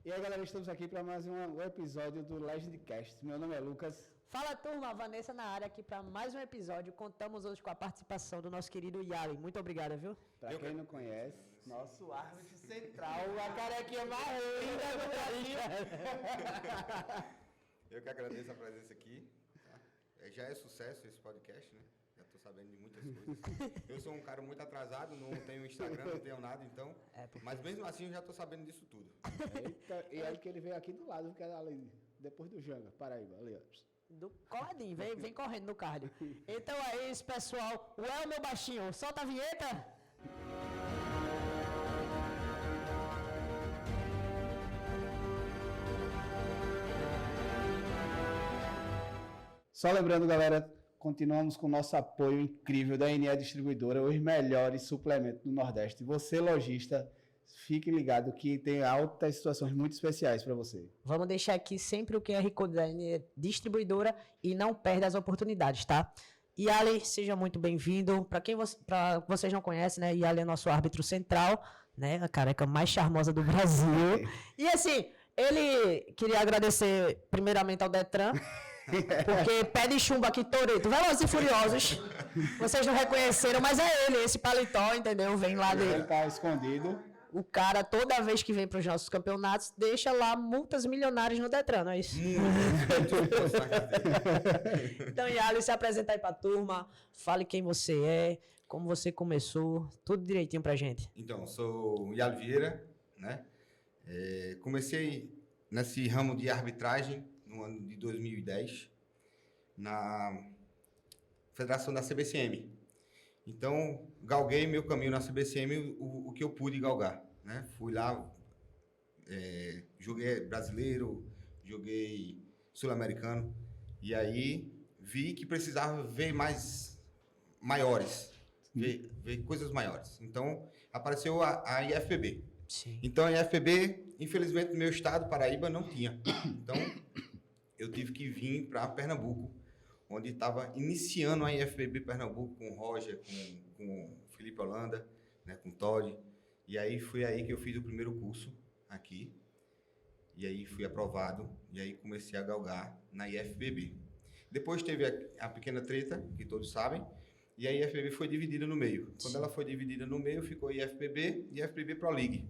E aí, galera, estamos aqui para mais um episódio do Legendcast. Meu nome é Lucas. Fala, turma, Vanessa na área aqui para mais um episódio. Contamos hoje com a participação do nosso querido Yali. Muito obrigado, viu? Para quem não conhece, nosso árbitro central, a carequinha mais linda do Brasil. Eu que agradeço a presença aqui. Já é sucesso esse podcast, né? Já estou sabendo de muitas coisas. Eu sou um cara muito atrasado, não tenho Instagram, não tenho nada, então. Mas mesmo assim eu já estou sabendo disso tudo. Eita, e aí que ele veio aqui do lado, que era ali, depois do Janga, Paraíba, ali, ó. Do coladinho, vem correndo no cardio. Então é isso, pessoal. Ué, meu baixinho, solta a vinheta. Só lembrando, galera, continuamos com o nosso apoio incrível da NE Distribuidora, os melhores suplementos do Nordeste. Você, lojista, fique ligado que tem altas situações muito especiais para você. Vamos deixar aqui sempre o QR Code da NE Distribuidora e não perde as oportunidades, tá? Yali, seja muito bem-vindo. Para vocês não conhecem, né? Yali é nosso árbitro central, né? A careca mais charmosa do Brasil. E assim, ele queria agradecer primeiramente ao Detran, porque pé de chumbo aqui, Toreto, Velozes e Furiosos. Vocês não reconheceram, mas é ele, esse paletó, entendeu? Vem lá dele. Ele tá escondido. O cara, toda vez que vem para os nossos campeonatos, deixa lá multas milionárias no Detran, não é isso? Então, Yali, se apresenta aí para a turma, fale quem você é, como você começou, tudo direitinho pra gente. Então, sou o Yali Vieira, né? Comecei nesse ramo de arbitragem no ano de 2010, na Federação da CBCM. Então, galguei meu caminho na CBCM, o que eu pude galgar, né? Fui lá, joguei brasileiro, joguei sul-americano, e aí vi que precisava ver maiores, ver coisas maiores. Então, apareceu a IFBB. Sim. Então, a IFBB, infelizmente, no meu estado, Paraíba, não tinha. Então, eu tive que vir para Pernambuco, onde estava iniciando a IFBB Pernambuco com o Roger, com o Felipe Holanda, né, com o Todd. E aí foi aí que eu fiz o primeiro curso aqui. E aí fui aprovado. E aí comecei a galgar na IFBB. Depois teve a pequena treta, que todos sabem. E a IFBB foi dividida no meio. Quando ela foi dividida no meio, ficou IFBB e IFBB Pro League.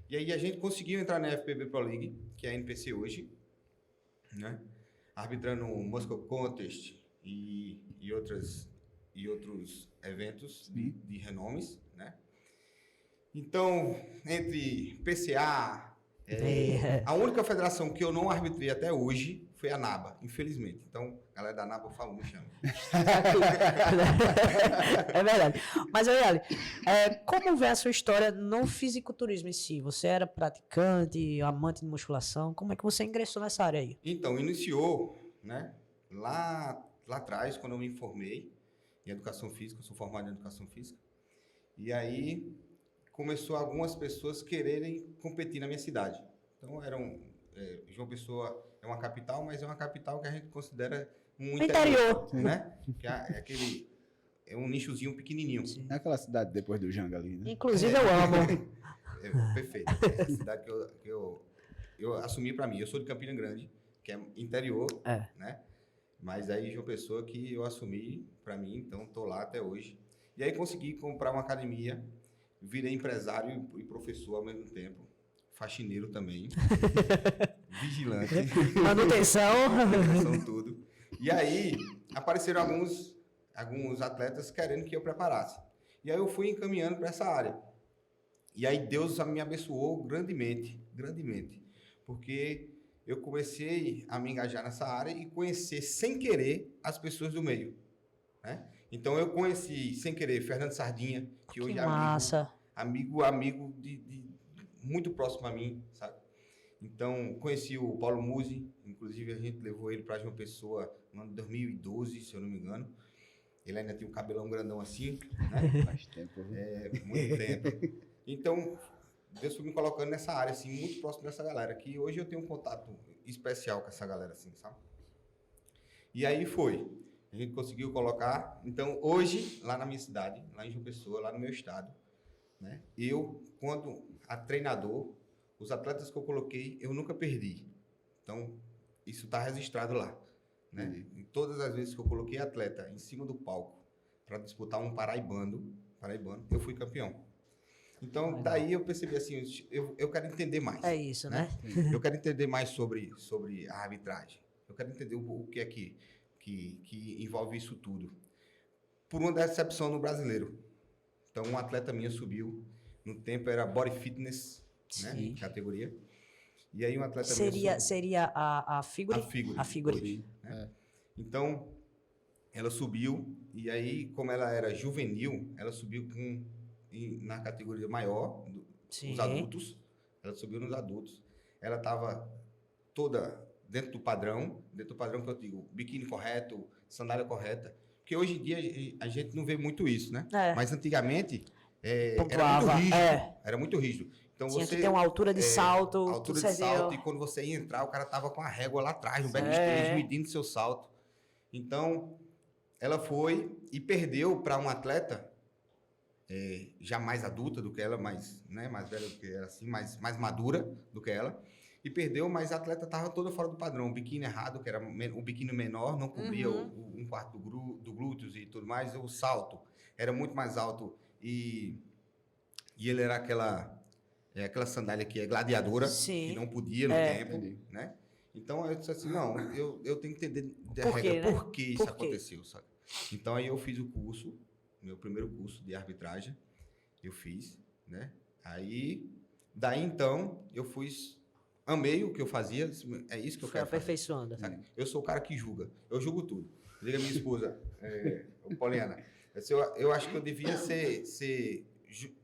E aí a gente conseguiu entrar na IFBB Pro League, que é a NPC hoje, né? Arbitrando o Moscow Contest e outros eventos de renomes, né? Então, entre PCA, a única federação que eu não arbitrei até hoje foi a NABA, infelizmente. Então, a galera da NABA, por favor, me chama. É verdade. Mas, Yali, como vê a sua história no fisiculturismo em si? Você era praticante, amante de musculação? Como é que você ingressou nessa área aí? Então, iniciou, né, lá atrás, quando eu me formei em Educação Física, eu sou formado em Educação Física, e aí começou algumas pessoas quererem competir na minha cidade. Então, João Pessoa é uma capital, mas é uma capital que a gente considera um interior, né? Que é um nichozinho pequenininho. Sim. É aquela cidade depois do Janga ali, né? Inclusive eu amo. Perfeito. É a cidade que eu assumi para mim. Eu sou de Campina Grande, que é interior, né? Mas aí João Pessoa que eu assumi para mim, então tô lá até hoje. E aí consegui comprar uma academia, virei empresário e professor ao mesmo tempo. Faxineiro também, vigilante, manutenção, tudo. E aí apareceram alguns atletas querendo que eu preparasse. E aí eu fui encaminhando para essa área. E aí Deus me abençoou grandemente, porque eu comecei a me engajar nessa área e conhecer sem querer as pessoas do meio, né? Então eu conheci sem querer Fernando Sardinha, que hoje é amigo de muito próximo a mim, sabe? Então, conheci o Paulo Musi, inclusive a gente levou ele para João Pessoa no ano de 2012, se eu não me engano. Ele ainda tinha um cabelão grandão assim, né? Faz tempo. Muito tempo. Então, Deus foi me colocando nessa área, assim, muito próximo dessa galera, que hoje eu tenho um contato especial com essa galera, assim, sabe? E aí a gente conseguiu colocar. Então, hoje, lá na minha cidade, lá em João Pessoa, lá no meu estado, né? Eu, quando a treinador, os atletas que eu coloquei, eu nunca perdi. Então, isso está registrado lá. Né? E todas as vezes que eu coloquei atleta em cima do palco para disputar um paraibano, eu fui campeão. Então, daí eu percebi assim, eu quero entender mais. É isso, né? Eu quero entender mais sobre a arbitragem. Eu quero entender o que é que envolve isso tudo. Por uma decepção no brasileiro. Então, um atleta minha subiu, no tempo era body fitness, né, categoria. E aí um atleta Seria a figure? A figure. Né? Então, ela subiu, e aí, como ela era juvenil, ela subiu na categoria maior, os adultos. Ela subiu nos adultos. Ela estava toda dentro do padrão que eu digo, biquíni correto, sandália correta. Porque hoje em dia a gente não vê muito isso, né? Mas antigamente era muito rígido. Era muito rígido. Então tinha que ter uma altura de salto. Altura de salto, e quando você ia entrar, o cara tava com a régua lá atrás, no backstage, medindo seu salto. Então, ela foi e perdeu para um atleta já mais adulta do que ela, mais velha do que ela, assim, mais madura do que ela. E perdeu, mas a atleta estava toda fora do padrão. O biquíni errado, que era um biquíni menor, não cobria um quarto do glúteos e tudo mais. O salto era muito mais alto. E ele era aquela sandália que é gladiadora, que não podia no tempo, né? Então, eu disse assim, não, eu tenho que entender por que isso aconteceu, sabe? Então, aí eu fiz o curso, meu primeiro curso de arbitragem, eu fiz, né? Aí, daí então, amei o que eu fazia, é isso que eu quero aperfeiçoando. Fazer, eu sou o cara que julga, eu julgo tudo. Eu digo a minha esposa, Poliana, eu acho que eu devia ser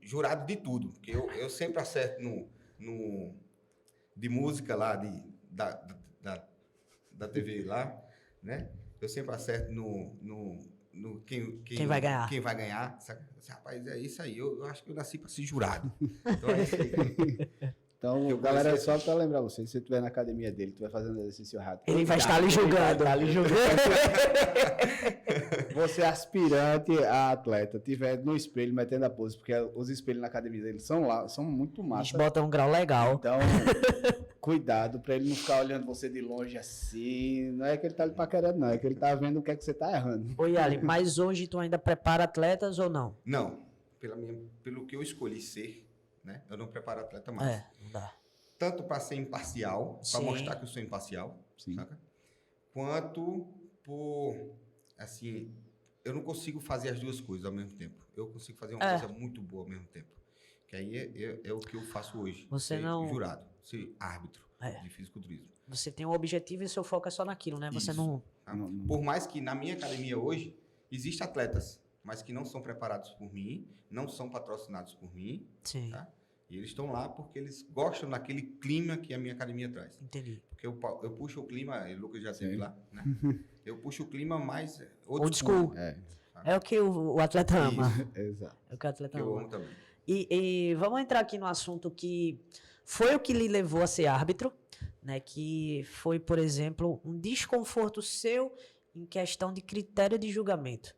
jurado de tudo, porque eu sempre acerto de música lá, da TV lá, né? Eu sempre acerto quem vai ganhar. Quem vai ganhar, sabe? Rapaz, é isso aí, eu acho que eu nasci para ser jurado. Então é isso aí. Então, galera, só para lembrar você, se você estiver na academia dele, estiver fazendo exercício rápido, ele vai estar ali julgando. Você aspirante a atleta, estiver no espelho metendo a pose, porque os espelhos na academia dele são muito massa. Eles botam um grau legal. Então, cuidado para ele não ficar olhando você de longe assim. Não é que ele tá lhe paquerando, não. É que ele tá vendo o que é que você tá errando. Oi, Ali, mas hoje tu ainda prepara atletas ou não? Não. Pelo que eu escolhi ser, né? Eu não preparo atleta mais. Não dá. Tanto para ser imparcial, para mostrar que eu sou imparcial, saca? Quanto por, assim, eu não consigo fazer as duas coisas ao mesmo tempo. Eu consigo fazer uma coisa muito boa ao mesmo tempo. Que aí é o que eu faço hoje. Você não... jurado, ser árbitro de fisiculturismo. Você tem um objetivo e seu foco é só naquilo, né? Você não... Por mais que na minha academia hoje, existem atletas, mas que não são preparados por mim, não são patrocinados por mim. Sim. Tá? E eles estão lá porque eles gostam daquele clima que a minha academia traz. Entendi. Porque eu puxo o clima, o Lucas já esteve lá, né? Eu puxo o clima mais old school. É o que o atleta ama. Exato. É o que o atleta eu ama. amo também. E vamos entrar aqui no assunto que foi o que lhe levou a ser árbitro, né? Que foi, por exemplo, um desconforto seu em questão de critério de julgamento.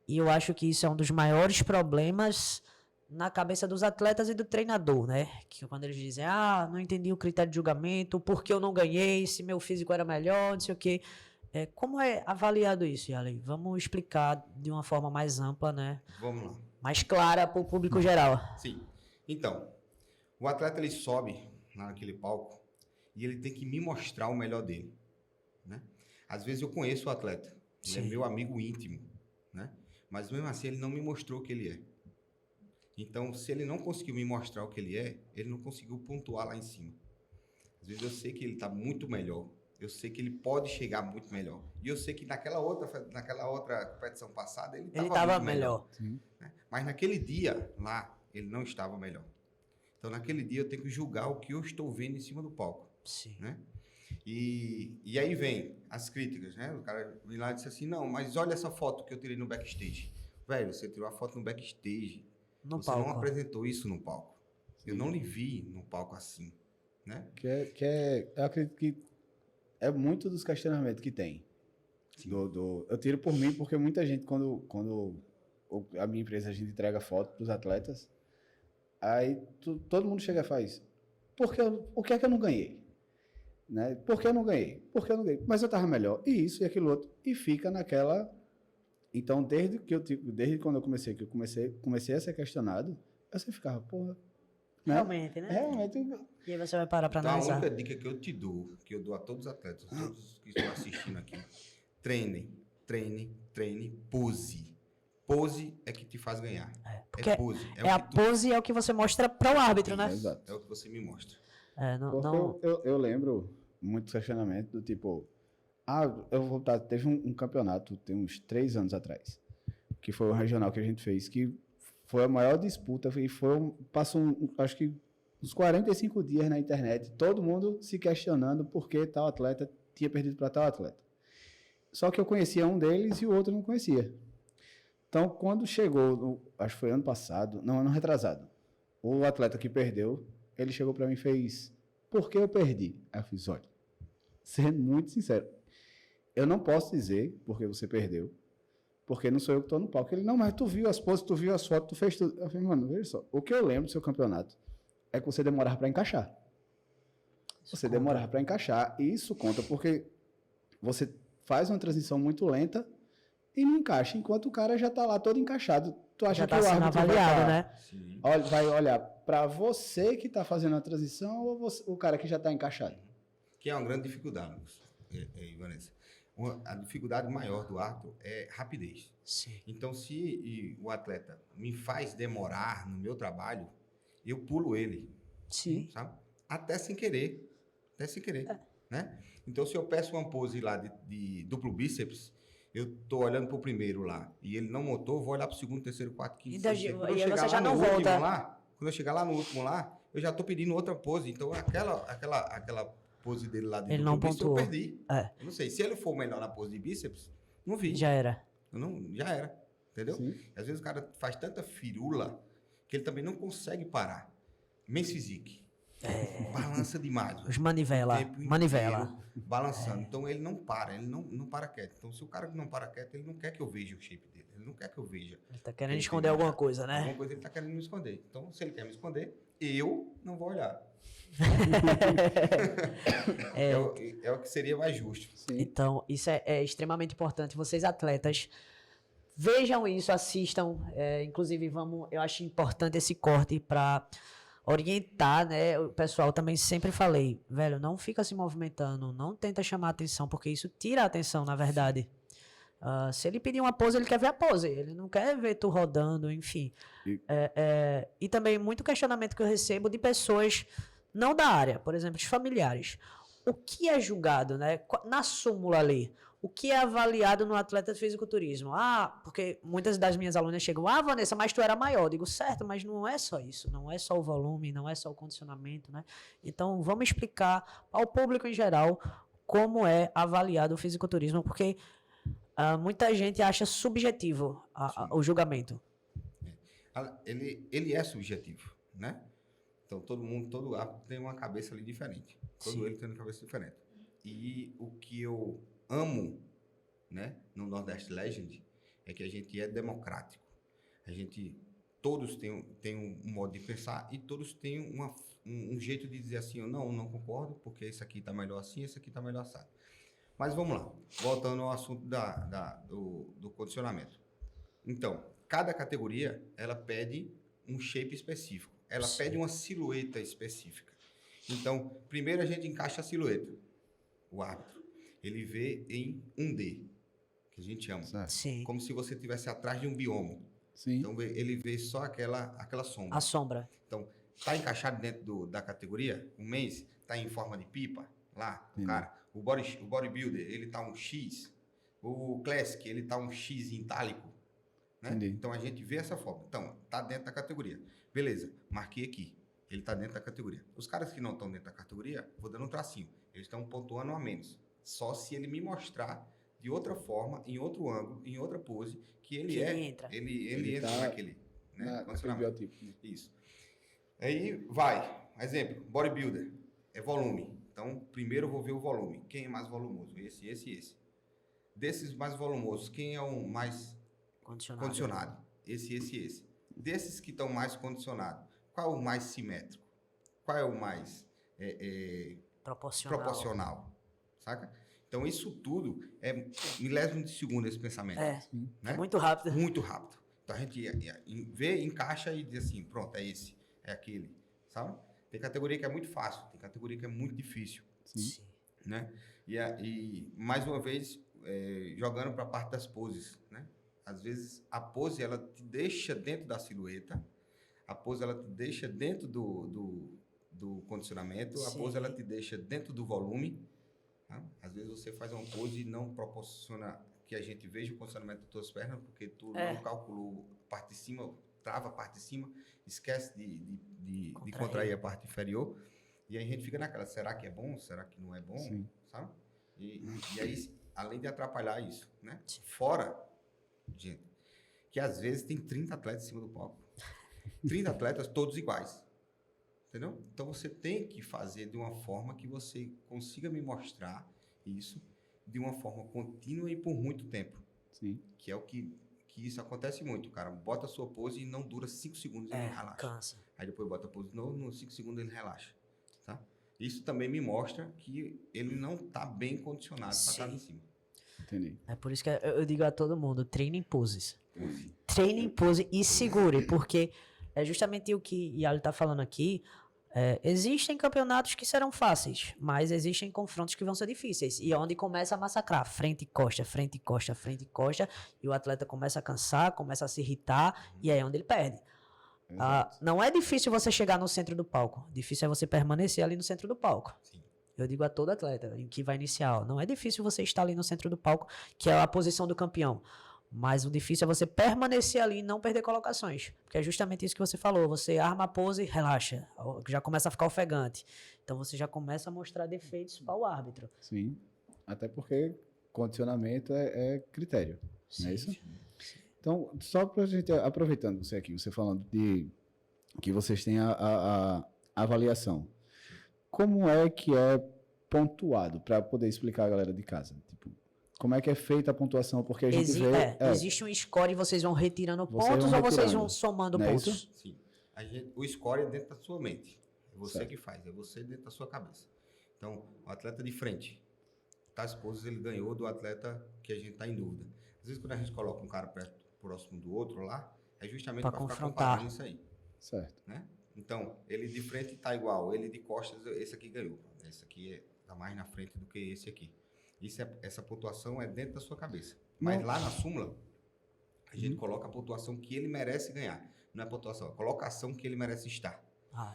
E eu acho que isso é um dos maiores problemas na cabeça dos atletas e do treinador, né? Que quando eles dizem, não entendi o critério de julgamento, por que eu não ganhei, se meu físico era melhor, não sei o quê. Como é avaliado isso, Yali? Vamos explicar de uma forma mais ampla, né? Vamos lá. Mais clara para o público geral. Sim. Então, o atleta ele sobe naquele palco e ele tem que me mostrar o melhor dele, né? Às vezes eu conheço o atleta, ele é meu amigo íntimo, né? Mas mesmo assim ele não me mostrou o que ele é. Então, se ele não conseguiu me mostrar o que ele é, ele não conseguiu pontuar lá em cima. Às vezes eu sei que ele está muito melhor. Eu sei que ele pode chegar muito melhor. E eu sei que naquela outra competição passada ele estava melhor. Né? Mas naquele dia lá, ele não estava melhor. Então, naquele dia eu tenho que julgar o que eu estou vendo em cima do palco. Sim. Né? E aí vem as críticas, né? O cara vem lá e disse assim, não, mas olha essa foto que eu tirei no backstage. Velho, você tirou a foto no backstage. Você não apresentou isso no palco. Eu não lhe vi no palco assim, né? Eu acredito que é muito dos questionamentos que tem. Eu tiro por mim porque muita gente, quando a minha empresa, a gente entrega foto para os atletas, aí todo mundo chega e faz, o que é que eu não ganhei? Né? Por que eu não ganhei? Porque eu não ganhei. Mas eu estava melhor. E isso e aquilo outro. E fica naquela... Então, desde quando eu comecei a ser questionado, eu sempre ficava, porra... Né? Realmente, né? Realmente... E aí você vai parar para Então, a analisar. única dica que eu te dou, que eu dou a todos os atletas, todos que estão assistindo aqui, treine, pose. Pose é que te faz ganhar. Porque É pose. a pose é o que você mostra para o árbitro, né? Exato. É o que você me mostra. Porque eu lembro muito questionamento do tipo... eu vou botar... Teve um campeonato, tem uns 3 anos atrás, que foi o regional que a gente fez, que foi a maior disputa e acho que uns 45 dias na internet, todo mundo se questionando por que tal atleta tinha perdido para tal atleta. Só que eu conhecia um deles e o outro não conhecia. Então, quando chegou, acho que foi ano retrasado, o atleta que perdeu, ele chegou para mim e fez, por que eu perdi? Aí eu fiz, olha, sendo muito sincero, eu não posso dizer porque você perdeu, porque não sou eu que estou no palco. Ele, não, mas tu viu as poses, tu viu as fotos, tu fez tudo. Eu falei, mano, veja só, o que eu lembro do seu campeonato é que você demorava para encaixar. Você demorava para encaixar, e isso conta porque você faz uma transição muito lenta e não encaixa, enquanto o cara já está lá todo encaixado. Tu acha Já que tá o sendo árbitro avaliado, né? Sim. vai olhar para você que está fazendo a transição ou o cara que já está encaixado? Que é uma grande dificuldade, Vanessa. A dificuldade maior do árbitro é rapidez. Sim. Então, se o atleta me faz demorar no meu trabalho, eu pulo ele, Sim. sabe? Até sem querer, né? Então, se eu peço uma pose lá de duplo bíceps, eu tô olhando pro primeiro lá e ele não montou, eu vou olhar pro segundo, terceiro, quarto, quinto, sexto. E aí você já não volta. Quando eu chegar lá no último lá, eu já tô pedindo outra pose. Então, aquela pose dele lá de ele duplo não bíceps, pontuou. eu perdi. Eu não sei. Se ele for melhor na pose de bíceps, não vi. Já era. Já era. Entendeu? Sim. Às vezes o cara faz tanta firula que ele também não consegue parar. Men's physique. Balança demais. Os manivela. O tempo Manivela. inteiro balançando. Então ele não para, ele não para quieto. Então se o cara não para quieto, ele não quer que eu veja o shape dele. Ele não quer que eu veja. Ele tá querendo Ele esconder tem- alguma coisa, né? Alguma coisa ele tá querendo me esconder. Então se ele quer me esconder, eu não vou olhar. É o que seria mais justo. Sim. Então, isso é extremamente importante. Vocês, atletas, vejam isso, assistam. Inclusive, eu acho importante esse corte para orientar, né? O pessoal também sempre falei, velho, não fica se movimentando, não tenta chamar atenção, porque isso tira a atenção, na verdade. Se ele pedir uma pose, ele quer ver a pose, ele não quer ver tu rodando, enfim. E também muito questionamento que eu recebo de pessoas não da área, por exemplo, de familiares. O que é julgado, né? Na súmula ali, o que é avaliado no atleta de fisiculturismo? Porque muitas das minhas alunas chegam, Vanessa, mas tu era maior. Eu digo, certo, mas não é só isso, não é só o volume, não é só o condicionamento, né? Então, vamos explicar ao público em geral como é avaliado o fisiculturismo, porque muita gente acha subjetivo o julgamento. Ele é subjetivo, né? Então todo árbitro tem uma cabeça ali diferente. Todo ele tem uma cabeça diferente. E o que eu amo, né, no Nordeste Legend é que a gente é democrático. Todos têm um modo de pensar e todos têm um jeito de dizer assim, eu não concordo, porque esse aqui está melhor assim, esse aqui está melhor assado. Mas vamos lá, voltando ao assunto do condicionamento. Então, cada categoria, ela pede um shape específico. Ela pede uma silhueta específica. Então, primeiro a gente encaixa a silhueta. O árbitro, ele vê em 1D, que a gente chama. Sim. Como se você estivesse atrás de um biomo. Sim. Então, ele vê só aquela sombra. A sombra. Então, tá encaixado dentro da categoria? O mês tá em forma de pipa, lá, o cara. O bodybuilder, ele tá um X. O classic, ele tá um X itálico. Né? Então, a gente vê essa forma. Então, tá dentro da categoria. Beleza, marquei aqui. Ele tá dentro da categoria. Os caras que não estão dentro da categoria, vou dando um tracinho. Eles estão pontuando a menos. Só se ele me mostrar de outra forma, em outro ângulo, em outra pose, que ele entra. Ele entra tá naquele, né, condicionamento. biotipo, né? Isso. Aí vai. Exemplo, bodybuilder. É volume. Então, primeiro eu vou ver o volume. Quem é mais volumoso? Esse. Desses mais volumosos, quem é o mais condicionado? Esse. Desses que estão mais condicionados, qual é o mais simétrico? Qual é o mais proporcional, saca? Então, isso tudo é milésimo de segundo esse pensamento. É Né? muito rápido. Muito rápido. Então, a gente vê, encaixa e diz assim, pronto, é esse, é aquele, sabe? Tem categoria que é muito fácil, tem categoria que é muito difícil, Sim. né? E mais uma vez, jogando para a parte das poses, né? Às vezes, a pose, ela te deixa dentro da silhueta, a pose, ela te deixa dentro do condicionamento, a Sim. pose, ela te deixa dentro do volume. Tá? Às vezes você faz uma pose e não proporciona que a gente veja o condicionamento das tuas pernas, porque tu não calculou a parte de cima, trava a parte de cima, esquece de contrair a parte inferior, e aí a gente fica naquela, será que é bom? Será que não é bom? Sim. Sabe? E aí, além de atrapalhar isso, né? Fora, gente, que às vezes tem 30 atletas em cima do palco. 30 atletas todos iguais. Entendeu? Então, você tem que fazer de uma forma que você consiga me mostrar isso de uma forma contínua e por muito tempo. Sim. Que é o que isso acontece muito. O cara bota a sua pose e não dura 5 segundos e ele relaxa. Cansa. Aí depois bota a pose de novo, nos 5 segundos ele relaxa. Tá? Isso também me mostra que ele não está bem condicionado para estar em cima. Entendi. É por isso que eu digo a todo mundo, treine em poses. Treine em pose e segure, porque é justamente o que Yali está falando aqui. Existem campeonatos que serão fáceis, mas existem confrontos que vão ser difíceis. E é onde começa a massacrar. Frente e costa, frente e costa, frente e costa. E o atleta começa a cansar, começa a se irritar. E aí é onde ele perde. Não é difícil você chegar no centro do palco. Difícil é você permanecer ali no centro do palco. Sim. Eu digo a todo atleta que vai iniciar. Não é difícil você estar ali no centro do palco, que é a posição do campeão. Mas o difícil é você permanecer ali e não perder colocações. Porque é justamente isso que você falou. Você arma a pose, relaxa. Já começa a ficar ofegante. Então você já começa a mostrar defeitos para o árbitro. Sim. Até porque condicionamento é critério. Não é isso? Então, só para a gente, aproveitando você aqui, você falando de que vocês têm a avaliação. Como é que é pontuado? Para poder explicar a galera de casa. Tipo, como é que é feita a pontuação? Porque a gente vê... Existe um score e vocês vão retirando Vocês pontos vão ou vocês retirando. vão somando Não é pontos? isso? Sim. O score é dentro da sua mente. É você Certo. que faz, é você dentro da sua cabeça. Então, o atleta de frente, tais poses ele ganhou do atleta que a gente está em dúvida. Às vezes, quando a gente coloca um cara próximo do outro lá, é justamente Pra para ficar confrontar. comparando isso aí. Certo. Né? Então, ele de frente está igual, ele de costas, esse aqui ganhou. Esse aqui está mais na frente do que esse aqui. Essa pontuação é dentro da sua cabeça. Mas lá na súmula, a gente coloca a pontuação que ele merece ganhar. Não é a pontuação, é a colocação que ele merece estar.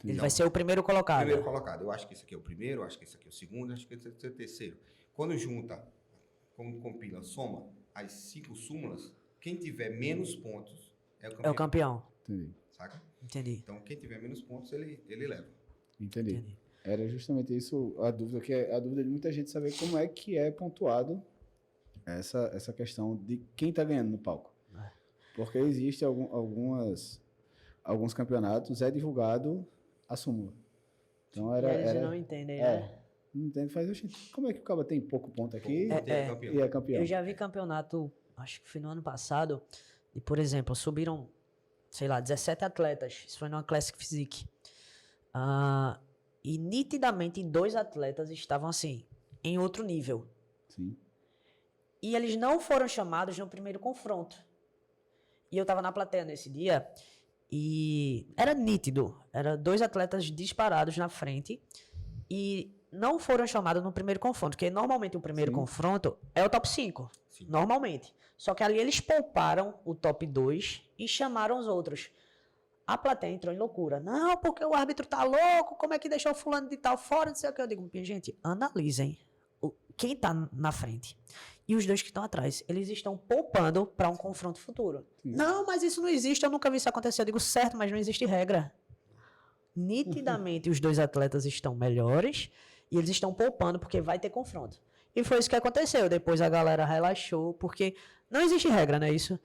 Ele vai ser o primeiro colocado. Primeiro colocado. Eu acho que esse aqui é o primeiro, eu acho que esse aqui é o segundo, eu acho que esse aqui é o terceiro. Quando junta, quando compila, soma as 5 súmulas, quem tiver menos pontos é o campeão. É o campeão. Entendi. Saca? Entendi. Então, quem tiver menos pontos, ele leva. Entendi. Era justamente isso a dúvida, que é a dúvida de muita gente saber como é que é pontuado essa questão de quem está ganhando no palco. Porque existe alguns campeonatos, é divulgado a súmula. Então Eles não entendem, né? Não entende, faz, gente, como é que o cara tem pouco ponto aqui Campeão. e é campeão? Eu já vi campeonato, acho que foi no ano passado, e, por exemplo, subiram, sei lá, 17 atletas. Isso foi numa Classic Physique. E nitidamente 2 atletas estavam assim, em outro nível. Sim. E eles não foram chamados no primeiro confronto. E eu tava na plateia nesse dia e era nítido. Era 2 atletas disparados na frente e não foram chamados no primeiro confronto. Porque normalmente o primeiro confronto é o top 5. Sim. Normalmente. Só que ali eles pouparam o top 2 e chamaram os outros. A plateia entrou em loucura. Não, porque o árbitro tá louco, como é que deixou o fulano de tal fora, não sei o que. Eu digo, gente, analisem quem tá na frente. E os 2 que estão atrás, eles estão poupando para um confronto futuro. Sim. Não, mas isso não existe, eu nunca vi isso acontecer. Eu digo, certo, mas não existe regra. Nitidamente os 2 atletas estão melhores e eles estão poupando porque vai ter confronto. E foi isso que aconteceu. Depois a galera relaxou, porque não existe regra, não é isso?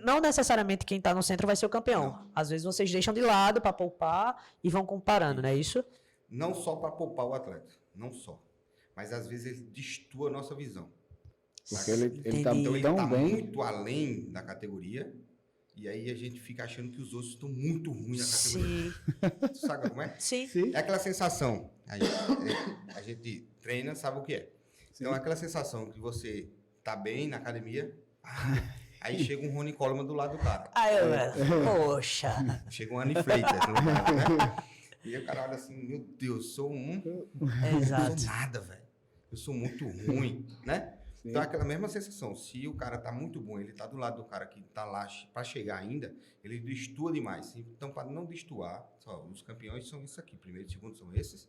Não necessariamente quem tá no centro vai ser o campeão. Não. Às vezes vocês deixam de lado para poupar e vão comparando, não é isso? Não só para poupar o atleta, não só. Mas às vezes ele distua a nossa visão. Porque ele tá então ele tão tá bem... muito além da categoria E aí a gente fica achando que os outros estão muito ruins na Sim, categoria. Tu sabe como é? sim. Sim. É aquela sensação. A gente treina, sabe o que é. Então, é aquela sensação que você tá bem na academia, aí chega um Ronnie Coleman do lado do cara. Aí eu, poxa. Chega um Annie Freitas no lado, né? E aí o cara olha assim, meu Deus, sou Exato. não sou nada, velho. Eu sou muito ruim, né? Sim. Então, é aquela mesma sensação. Se o cara tá muito bom, ele tá do lado do cara que tá lá para chegar ainda, ele destua demais. Então, para não destoar, só, os campeões são isso aqui. Primeiro e segundo são esses.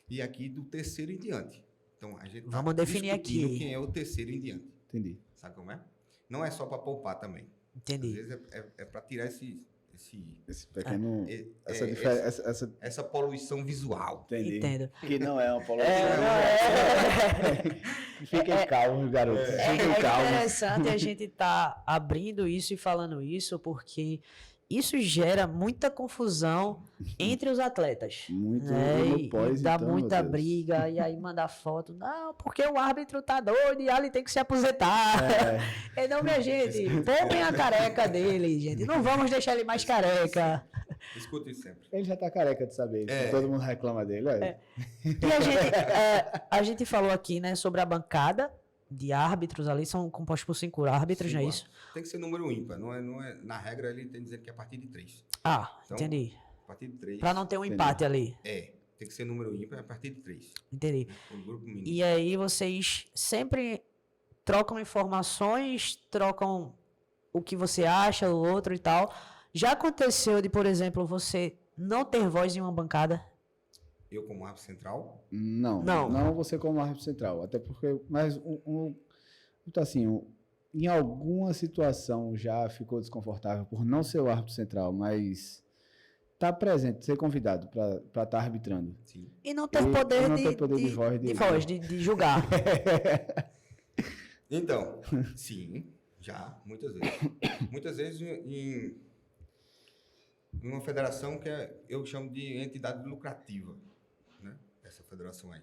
E aqui do terceiro em diante. Então, a gente Vamos definir discutindo aqui. quem é o terceiro em diante. Entendi. Sabe como é? Não é só para poupar também. Às Entendi. vezes é para tirar Esse pequeno. é- essa é- diferença. Essa, essa poluição visual. entendi. Entendo. Que não é uma poluição. É, Fiquem calmos, garotos. Fiquem É calmos. interessante a gente estar abrindo isso e falando isso, porque isso gera muita confusão entre os atletas. Muito Né? no E pós, dá então, meu muita Deus. briga, e aí manda foto. Não, porque o árbitro tá doido e ali tem que se aposentar. É, Então, minha gente, poupem a careca dele, gente. Não vamos deixar ele mais careca. Escuta isso sempre. ele já tá careca de saber isso. É. Todo mundo reclama dele. Olha. E a gente falou aqui, né, sobre a bancada de árbitros ali, são compostos por 5 árbitros, não é Cinco isso? Tem que ser número ímpar. Não é, na regra, ele tem que dizer que é a partir de 3. Ah, Então, entendi. A partir de 3. Pra não ter um Entendi. empate ali. Tem que ser número ímpar a partir de 3. Entendi. O grupo mínimo. E aí vocês sempre trocam informações, trocam o que você acha, o outro e tal. Já aconteceu de, por exemplo, você não ter voz em uma bancada? Eu, como árbitro central, Não, Não. não você como árbitro central. Até porque, mas então, assim, em alguma situação já ficou desconfortável por não ser o árbitro central, mas tá presente, ser convidado para estar arbitrando. sim. E não ter E poder, não de, ter poder de voz de julgar. Então, sim, já, muitas vezes. Muitas vezes em uma federação que eu chamo de entidade lucrativa, né? Essa federação aí.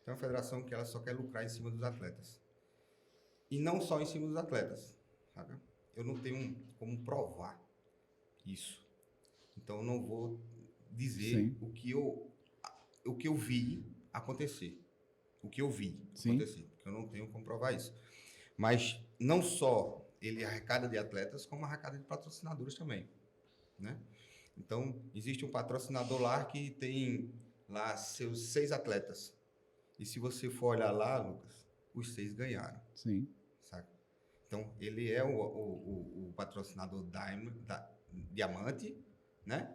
Então, é uma federação que ela só quer lucrar em cima dos atletas. E não só em cima dos atletas, sabe? Eu não tenho como provar isso. Então, eu não vou dizer Sim. o que eu vi acontecer. O que eu vi Sim. acontecer, porque eu não tenho como provar isso. Mas não só ele arrecada de atletas, como arrecada de patrocinadores também, né? Então, existe um patrocinador lá que tem lá seus 6 atletas. E se você for olhar lá, Lucas, os 6 ganharam, Sim. saca? Então, ele é o patrocinador diamante, né?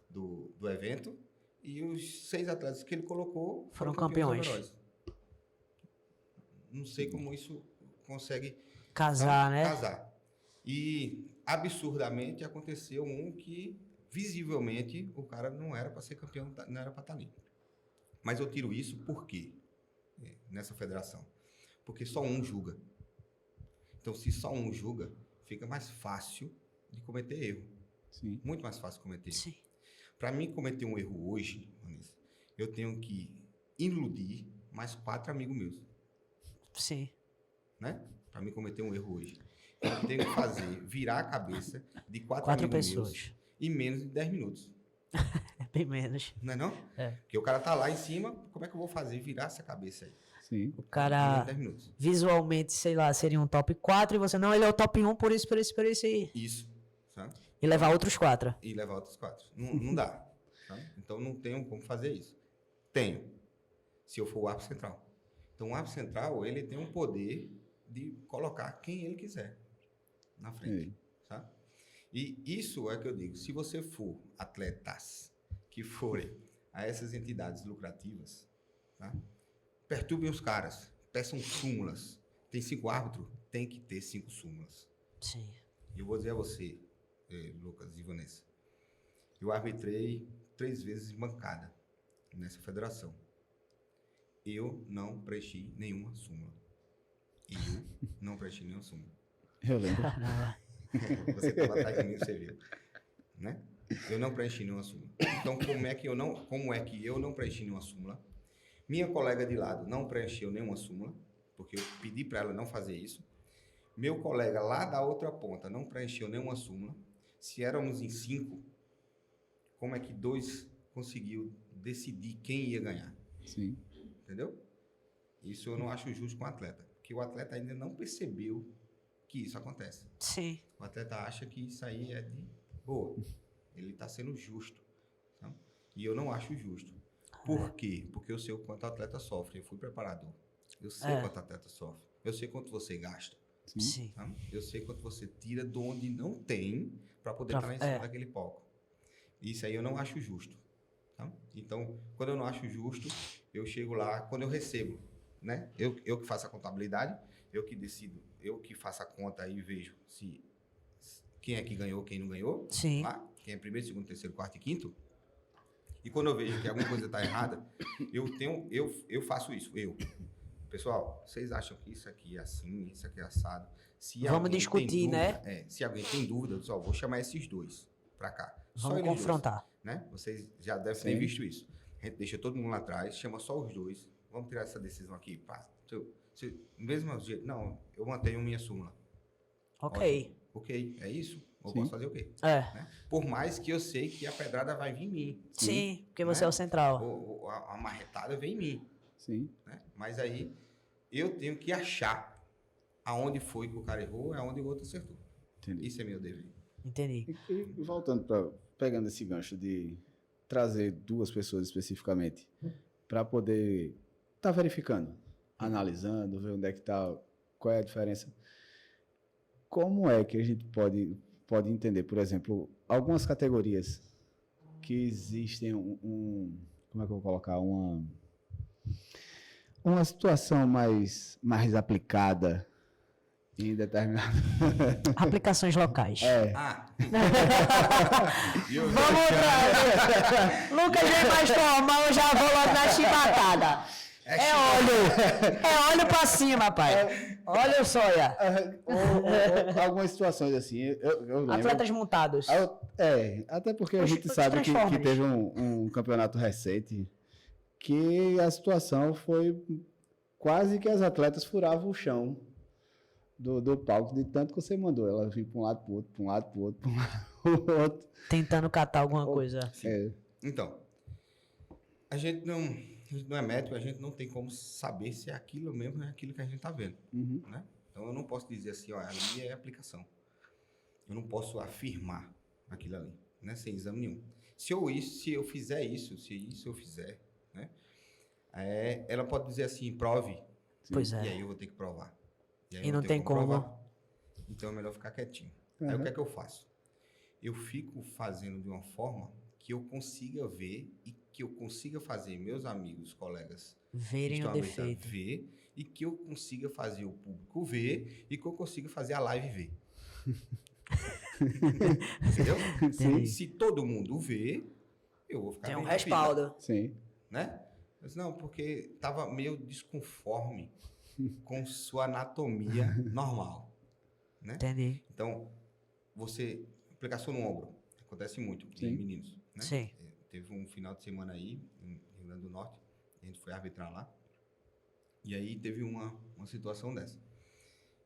Do evento. E os 6 atletas que ele colocou Foram campeões. overalls. Não sei como isso consegue Casar, né? casar. E absurdamente aconteceu um que visivelmente o cara não era para ser campeão, não era para estar ali. Mas eu tiro isso por quê? Nessa federação. Porque só um julga. Então, se só um julga, fica mais fácil de cometer erro. Sim. Muito mais fácil de cometer erro. Sim. Para mim cometer um erro hoje, Vanessa, eu tenho que iludir mais 4 amigos meus, Sim. né? Para mim cometer um erro hoje. Eu tenho que fazer, virar a cabeça de 4 4 amigos pessoas. meus em menos de 10 minutos. É bem menos. Não é não? É. Porque o cara tá lá em cima, como é que eu vou fazer virar essa cabeça aí? Sim. O Em menos cara, de 10 minutos. visualmente, sei lá, seria um top 4 e você, não, ele é o top 1 por isso, por isso, por isso. Isso, sabe? E levar outros 4. E levar outros 4. Não dá. Sabe? Então não tenho como fazer isso. Tenho, se eu for o árbitro central. Então o árbitro central, ele tem um poder de colocar quem ele quiser na frente. Sim. Sabe? E isso é que eu digo, se você for atletas que forem a essas entidades lucrativas, tá? Perturbem os caras, peçam súmulas. Tem 5 árbitros, tem que ter 5 súmulas. Sim. E eu vou dizer a você, Lucas e Vanessa, eu arbitrei 3 vezes em bancada nessa federação. Eu não preenchi nenhuma súmula. Eu não preenchi nenhuma súmula. Eu lembro. Caramba. Você estava atrás de mim, você viu, né? Eu não preenchi nenhuma súmula. Então, como é que eu não preenchi nenhuma súmula? Minha colega de lado não preencheu nenhuma súmula, porque eu pedi para ela não fazer isso. Meu colega lá da outra ponta não preencheu nenhuma súmula. Se éramos em 5, como é que 2 conseguiu decidir quem ia ganhar? Sim. Entendeu? Isso eu não acho justo com o atleta. Porque o atleta ainda não percebeu que isso acontece. Sim. O atleta acha que isso aí é de boa. Ele está sendo justo. Tá? E eu não acho justo. Por quê? Porque eu sei o quanto o atleta sofre. Eu fui preparador. Eu sei quanto o atleta sofre. Eu sei quanto você gasta. Sim. Tá? Eu sei quanto você tira de onde não tem para poder estar lá em cima daquele palco. Isso aí eu não acho justo. Tá? Então, quando eu não acho justo, eu chego lá, quando eu recebo, né? Eu que faço a contabilidade, eu que decido, eu que faço a conta e vejo se quem é que ganhou, quem não ganhou. Sim. Lá, quem é primeiro, segundo, terceiro, quarto e quinto. E quando eu vejo que alguma coisa está errada, eu faço isso. Pessoal, vocês acham que isso aqui é assim, isso aqui é assado? Se Vamos alguém discutir, tem dúvida, né? Se alguém tem dúvida, eu só vou chamar esses 2 para cá. Só Vamos eles confrontar. 2, né? Vocês já devem ter visto isso. A gente deixa todo mundo lá atrás, chama só os 2. Vamos tirar essa decisão aqui. Pá. Mesmo jeito, não, eu mantenho minha súmula. Ok. Ótimo. Ok, é isso? Eu Sim. posso fazer o quê? É. Né? Por mais que eu sei que a pedrada vai vir em mim. Sim, porque você Né? é o central. A marretada vem em mim. Sim. Né? Mas aí eu tenho que achar aonde foi que o cara errou e aonde o outro acertou. Entendi. Isso é meu dever. Entendi. E voltando pegando esse gancho de trazer 2 pessoas especificamente para poder estar verificando, analisando, ver onde é que está, qual é a diferença. Como é que a gente pode entender, por exemplo, algumas categorias que existem como é que eu vou colocar, uma situação mais aplicada em determinado... Aplicações locais. Vamos lá. Lucas vem mais formal, eu já vou logo na chibatada. É olho pra cima, pai. Olha o soia. Algumas situações assim, eu lembro... Atletas montados. Até porque a Os gente sabe que Transformers. teve um campeonato recente que a situação foi quase que as atletas furavam o chão do palco, de tanto que você mandou ela vir para um lado, para o outro, para um lado, para o outro, para um lado, para o outro. Tentando catar alguma coisa. Então, a gente não é médico, a gente não tem como saber se é aquilo mesmo, é aquilo que a gente está vendo. Uhum. Né? Então, eu não posso dizer assim, ali é aplicação. Eu não posso afirmar aquilo ali, né? Sem exame nenhum. Se eu fizer isso, eu fizer, né? Ela pode dizer assim, prove. Pois é. E aí eu vou ter que provar. E não tem como. provar. Então é melhor ficar quietinho. Aí o que é que eu faço? Eu fico fazendo de uma forma que eu consiga ver e que eu consiga fazer meus amigos, colegas verem o defeito, ver, e que eu consiga fazer o público ver e que eu consiga fazer a live ver. Entendeu? Sim. Se todo mundo vê, eu vou ficar tem um bem respaldo. Sim. né? Mas não, porque estava meio desconforme com sua anatomia normal, né? Entendi. Então, aplicação no ombro, acontece muito em meninos, né? Sim. Teve um final de semana aí, em Rio Grande do Norte, a gente foi arbitrar lá, e aí teve uma situação dessa.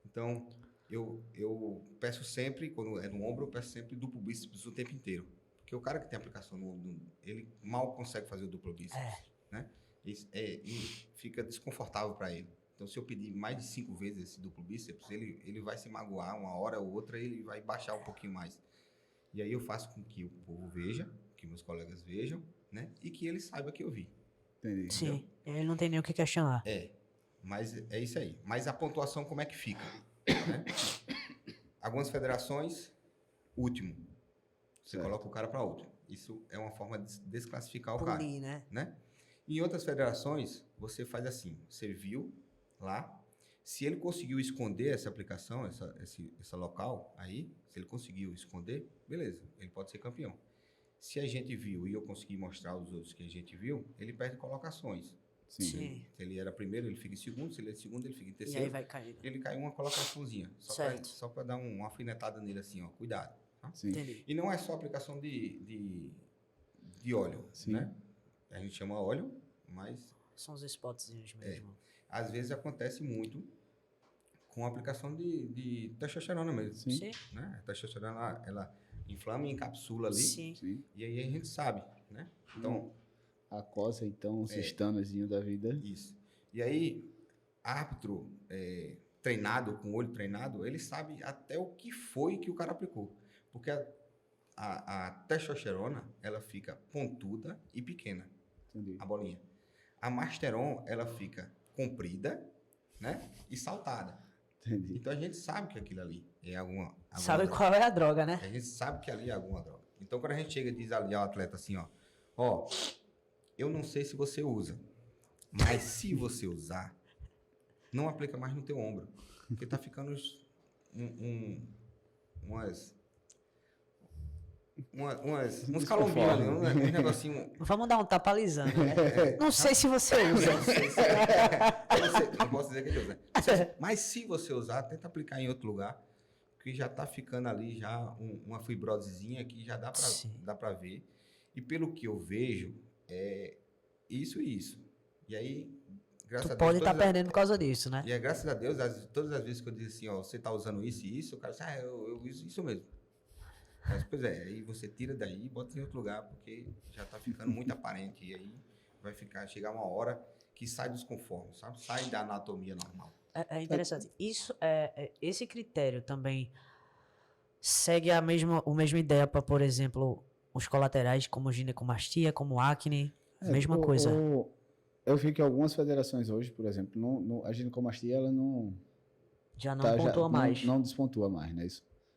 Então, eu peço sempre, quando é no ombro, eu peço sempre duplo bíceps o tempo inteiro. Porque o cara que tem aplicação no ombro, ele mal consegue fazer o duplo bíceps, né? E fica desconfortável para ele. Então, se eu pedir mais de 5 vezes esse duplo bíceps, ele vai se magoar uma hora ou outra, ele vai baixar um pouquinho mais. E aí eu faço com que o povo veja, que meus colegas vejam, né? E que ele saiba que eu vi. Entendi. Sim, ele não tem nem o que questionar. Mas é isso aí. Mas a pontuação como é que fica? Né? Algumas federações, último. Você coloca o cara para último. Isso é uma forma de desclassificar o cara. Né? Em outras federações, você faz assim. Você viu lá. Se ele conseguiu esconder essa aplicação, essa local aí, se ele conseguiu esconder, beleza, ele pode ser campeão. Se a gente viu e eu consegui mostrar aos outros que a gente viu, ele perde colocações. Sim. Se ele era primeiro, ele fica em segundo. Se ele é segundo, ele fica em terceiro. E aí vai cair. Ele cai uma colocaçãozinha. Só para dar uma alfinetada nele assim, ó. Cuidado. Tá? Sim. E não é só aplicação de óleo, né? A gente chama óleo, mas... São os spotzinhos mesmo. Às vezes acontece muito com a aplicação de testosterona mesmo. Sim. Né? A testosterona, ela inflama e encapsula ali. Sim. Sim. E aí a gente sabe, né? Então, A coça, então, o cistanozinho da vida. isso. E aí, árbitro treinado, com o olho treinado, ele sabe até o que foi que o cara aplicou. Porque a testosterona, ela fica pontuda e pequena, Entendi. a bolinha. A masteron, ela fica comprida, né? E saltada. Entendi. Então a gente sabe que aquilo ali é alguma Sabe droga. qual é a droga, né? A gente sabe que ali é alguma droga. Então quando a gente chega e diz ali ao atleta assim, ó, eu não sei se você usa, mas se você usar, não aplica mais no teu ombro, porque tá ficando uns calombinhos ali, um negocinho. Vamos dar um tapa alisando, né? Não sei se você usa. Não sei se- não posso dizer que ele usa. Mas se você usar, tenta aplicar em outro lugar, que já tá ficando ali já uma fibrosezinha que já Sim. dá pra ver. E pelo que eu vejo, é isso e isso. E aí, graças Tu a Deus... pode estar todas as- perdendo por causa disso, né? E é graças a Deus, todas as vezes que eu disse assim, ó, você tá usando isso e isso, o cara disse, eu uso isso mesmo. Mas, pois é, aí você tira daí e bota em outro lugar, porque já tá ficando muito aparente. E aí vai chegar uma hora que sai dos conformes, sabe? Sai da anatomia normal. É interessante. Esse critério também segue a mesma ideia para, por exemplo, os colaterais, como ginecomastia, como acne, mesma coisa. Eu vi que algumas federações hoje, por exemplo, a ginecomastia, ela não... Já não pontua mais. Não despontua mais, né?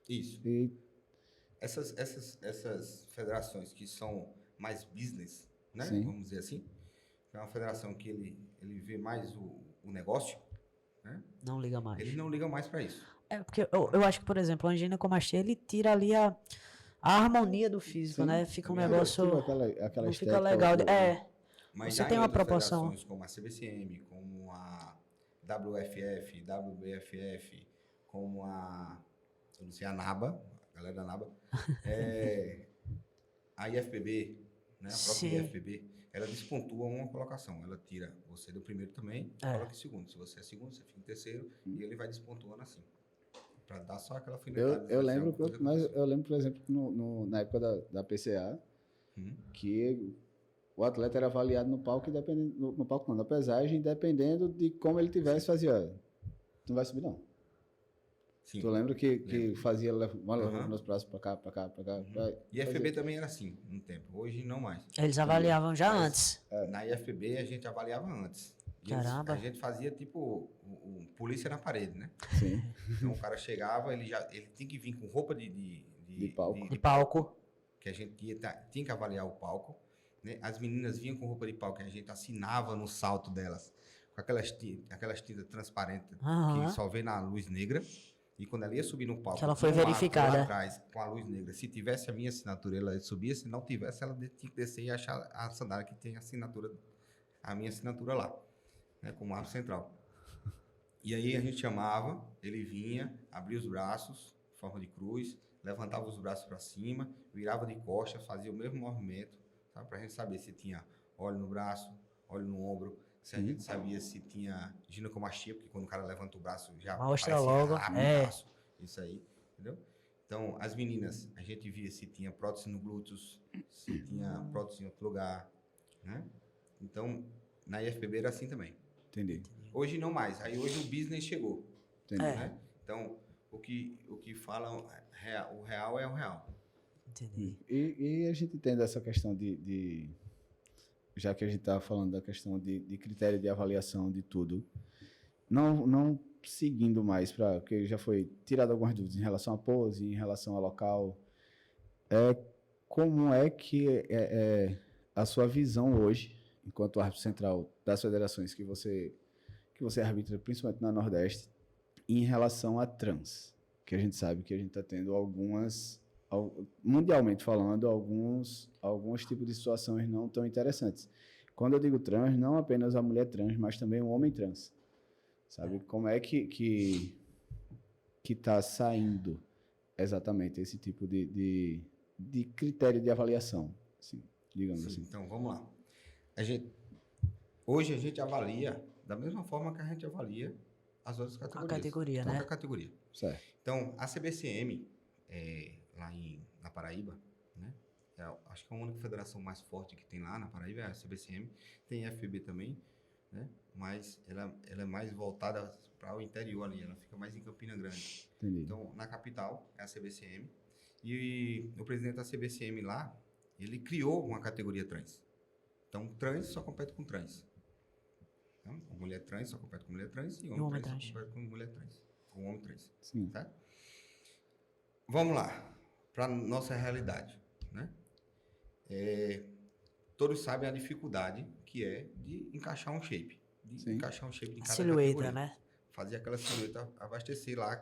Isso. E Essas federações que são mais business, né? Sim. Vamos dizer assim. É uma federação que ele vê mais o negócio, né? Não liga mais. Eles não ligam mais para isso. É porque eu acho que, por exemplo, a ginecomastia, ele tira ali a harmonia do físico, Sim. né? Fica um Também negócio... tipo aquela Não fica estética legal. do- Mas Você já tem em uma outras proporção. federações, como a CBCM, como a WFF, WBFF, como a NABA, a galera da NABA, a IFBB, né, a própria Sim. IFBB, ela despontua uma colocação. Ela tira você do primeiro também, coloca em segundo. Se você é segundo, você fica em terceiro e ele vai despontuando assim. Pra dar só aquela alfinetada. Eu lembro, eu lembro, por exemplo, que na época da PCA, que o atleta era avaliado no palco, no palco não, na pesagem, dependendo de como ele tivesse, fazia, tu não vai subir não. Sim. Tu lembra que Lembro. fazia levando os braços pra cá. E a IFBB também era assim, um tempo. Hoje não mais. Eles avaliavam já Mas- antes. Na IFBB a gente avaliava antes. E Caramba. a gente fazia tipo polícia na parede, né? Sim. Então o cara chegava, ele tem que vir com roupa de palco. De palco. que a gente tinha que avaliar o palco. Né? As meninas vinham com roupa de palco que a gente assinava no salto delas, com aquelas tintas transparentes Aham. que só vê na luz negra. E quando ela ia subir no palco, Que ela foi tinha um arco verificada. lá atrás com a luz negra. Se tivesse a minha assinatura, ela subia. Se não tivesse, ela tinha que descer e achar a sandália que tem a minha assinatura lá, né? Como arco central. E aí a gente chamava, ele vinha, abria os braços, forma de cruz, levantava os braços para cima, virava de costas, fazia o mesmo movimento, tá? Para a gente saber se tinha óleo no braço, óleo no ombro, se a gente sabia se tinha ginecomastia, porque quando o cara levanta o braço já Mostra parece logo, abre é. o braço, isso aí, entendeu? Então, as meninas, a gente via se tinha prótese no glúteos, se tinha prótese em outro lugar, né? Então, na IFBB era assim também. Entendi. Hoje não mais. Aí hoje o business chegou. Entendi. Né? Então, o que falam, o real é o real. Entendi. E a gente tendo essa questão de já que a gente estava falando da questão de critério de avaliação de tudo, não seguindo mais para, porque já foi tirado algumas dúvidas em relação à pose, em relação ao local, como é que a sua visão hoje, enquanto árbitro central das federações que você arbitra, principalmente na Nordeste, em relação a trans, que a gente sabe que a gente está tendo mundialmente falando, alguns tipos de situações não tão interessantes. Quando eu digo trans, não apenas a mulher trans, mas também o homem trans. Sabe? Como é que está saindo exatamente esse tipo de critério de avaliação, assim, digamos assim. Então, vamos lá. Hoje a gente avalia da mesma forma que a gente avalia as outras categorias. A categoria, Qualquer né? categoria. Certo. Então, a CBCM, lá em na Paraíba, né? Acho que é a única federação mais forte que tem lá na Paraíba é a CBCM. Tem a FBB também, né? Mas ela é mais voltada para o interior ali, ela fica mais em Campina Grande. Entendi. Então, na capital é a CBCM. E o presidente da CBCM lá, ele criou uma categoria trans. Então, trans só compete com trans. Então, mulher trans só compete com mulher trans e homem trans só compete com mulher trans. Com homem trans. Sim. Certo? Vamos lá, para nossa realidade, né? Todos sabem a dificuldade que é de encaixar um shape. Sim. Encaixar um shape em cada Silhueta, categoria. né? Fazer aquela silhueta, abastecer lá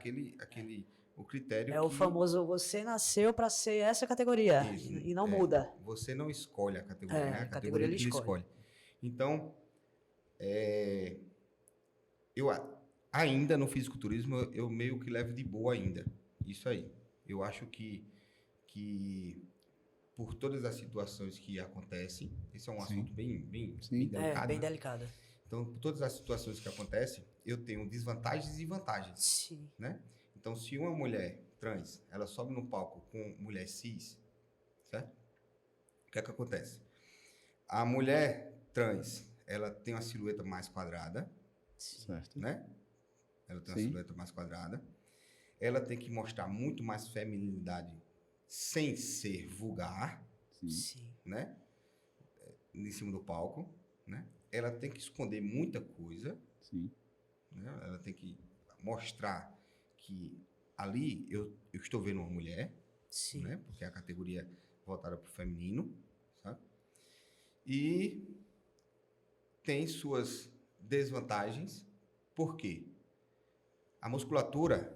o critério É o famoso, você nasceu para ser essa categoria Isso, e não muda. Você não escolhe a categoria, É, né? a categoria ele que escolhe. Então, eu ainda no fisiculturismo, eu meio que levo de boa ainda. Isso aí. Eu acho que por todas as situações que acontecem, esse é um assunto bem delicado. Bem né? delicado. Então, por todas as situações que acontecem, eu tenho desvantagens e vantagens. Sim. Né? Então, se uma mulher trans, ela sobe no palco com mulher cis, certo? O que é que acontece? A mulher trans, ela tem uma silhueta mais quadrada, Certo. né? Ela tem uma Sim. silhueta mais quadrada. Ela tem que mostrar muito mais feminilidade sem ser vulgar, Sim. Sim. né? Em cima do palco, né? Ela tem que esconder muita coisa, Sim. né? Ela tem que mostrar que ali eu estou vendo uma mulher, Sim. né? Porque é a categoria voltada para o feminino, sabe? E tem suas desvantagens, por quê? A musculatura